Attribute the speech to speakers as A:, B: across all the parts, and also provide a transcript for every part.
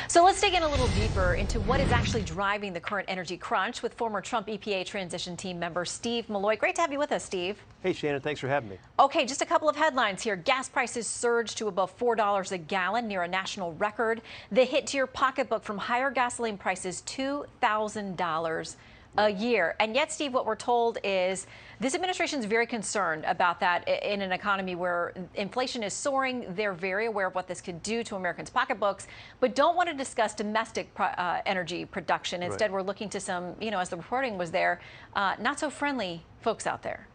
A: So let's dig in a little deeper into what is actually driving the current energy crunch with former Trump EPA transition team member Steve Milloy. Great to have you with us, Steve.
B: Hey, Shannon, thanks for having me.
A: Okay, just a couple of headlines here. Gas prices surged to above $4 a gallon, near a national record. The hit to your pocketbook from higher gasoline prices, $2,000 a year. And yet, Steve, what we're told is this administration is very concerned about that in an economy where inflation is soaring. They're very aware of what this could do to Americans' pocketbooks, but don't want to discuss domestic energy production. Instead, we're looking to some, as the reporting was there, not so friendly folks out there.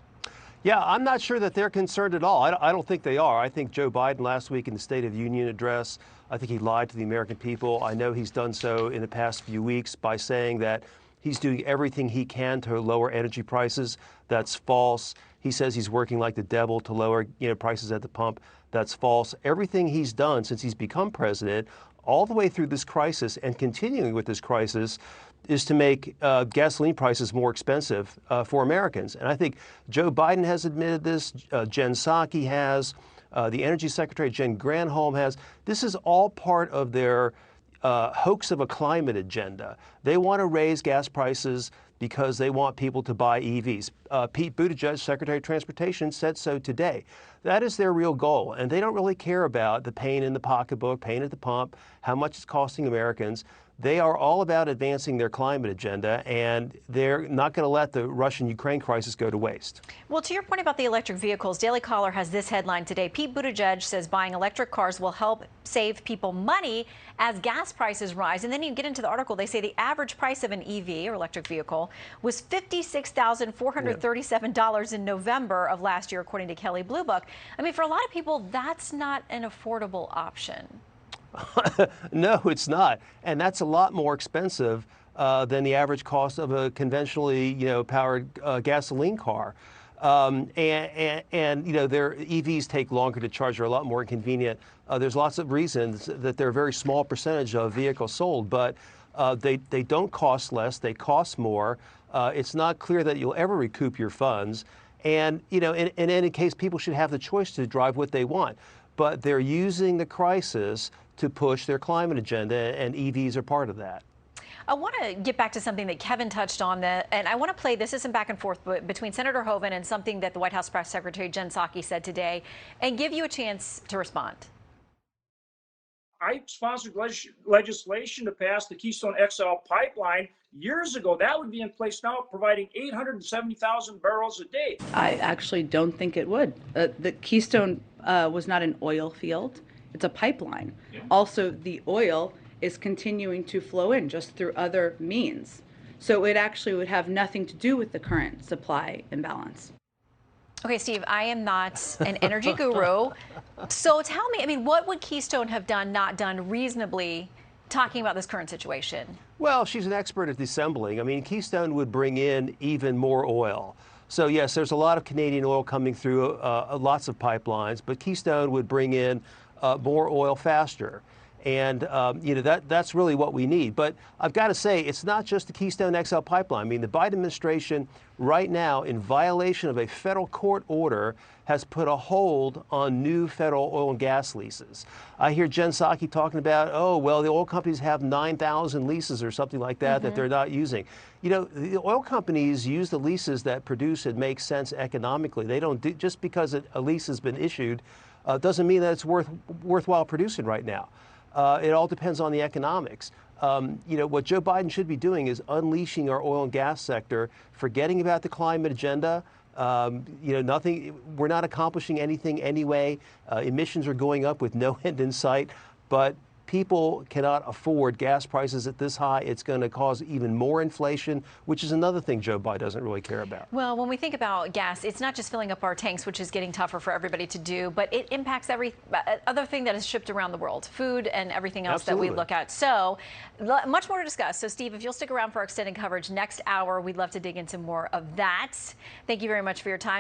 B: Yeah, I'm not sure that they're concerned at all. I don't think they are. I think Joe Biden last week in the State of the Union address, I think he lied to the American people. I know he's done so in the past few weeks by saying that he's doing everything he can to lower energy prices. That's false. He says he's working like the devil to lower prices at the pump. That's false. Everything he's done since he's become president, all the way through this crisis and continuing with this crisis, is to make gasoline prices more expensive for Americans. And I think Joe Biden has admitted this. Jen Psaki has. The Energy Secretary, Jen Granholm, has. This is all part of their hoax of a climate agenda. They want to raise gas prices because they want people to buy EVs. Pete Buttigieg, Secretary of Transportation, said so today. That is their real goal, and they don't really care about the pain in the pocketbook, pain at the pump, how much it's costing Americans. They are all about advancing their climate agenda, and they're not going to let the Russian-Ukraine crisis go to waste.
A: Well, to your point about the electric vehicles, Daily Caller has this headline today. Pete Buttigieg says buying electric cars will help save people money as gas prices rise. And then you get into the article, they say the average price of an EV or electric vehicle was $56,437 in November of last year, according to Kelley Blue Book. I mean, for a lot of people, that's not an affordable option.
B: No, it's not. And that's a lot more expensive than the average cost of a conventionally, powered gasoline car. And their EVs take longer to charge, are a lot more inconvenient. There's lots of reasons that they're a very small percentage of vehicles sold, but they don't cost less, they cost more. It's not clear that you'll ever recoup your funds. And, in any case, people should have the choice to drive what they want. But they're using the crisis to push their climate agenda, and EVs are part of that.
A: I want to get back to something that Kevin touched on, and I want to play, this isn't back and forth, but between Senator Hoeven and something that the White House Press Secretary Jen Psaki said today, and give you a chance to respond.
C: I sponsored legislation to pass the Keystone XL pipeline years ago. That would be in place now, providing 870,000 barrels a day.
D: I actually don't think it would. The Keystone was not an oil field. It's a pipeline. Yeah. Also, the oil is continuing to flow in just through other means. So it actually would have nothing to do with the current supply imbalance.
A: Okay, Steve, I am not an energy guru. So tell me, what would Keystone have not done reasonably talking about this current situation?
B: Well, she's an expert at dissembling. Keystone would bring in even more oil. So, yes, there's a lot of Canadian oil coming through lots of pipelines, but Keystone would bring in more oil faster. And, that's really what we need. But I've got to say, it's not just the Keystone XL pipeline. The Biden administration right now, in violation of a federal court order, has put a hold on new federal oil and gas leases. I hear Jen Psaki talking about, the oil companies have 9,000 leases or something like that that they're not using. The oil companies use the leases that produce and make sense economically. They don't just because a lease has been issued doesn't mean that it's worthwhile producing right now. It all depends on the economics. What Joe Biden should be doing is unleashing our oil and gas sector, forgetting about the climate agenda. We're not accomplishing anything anyway. Emissions are going up with no end in sight, but people cannot afford gas prices at this high. It's going to cause even more inflation, which is another thing Joe Biden doesn't really care about.
A: Well, when we think about gas, it's not just filling up our tanks, which is getting tougher for everybody to do, but it impacts every other thing that is shipped around the world, food and everything else that we look at. So much more to discuss. So, Steve, if you'll stick around for our extended coverage next hour, we'd love to dig into more of that. Thank you very much for your time.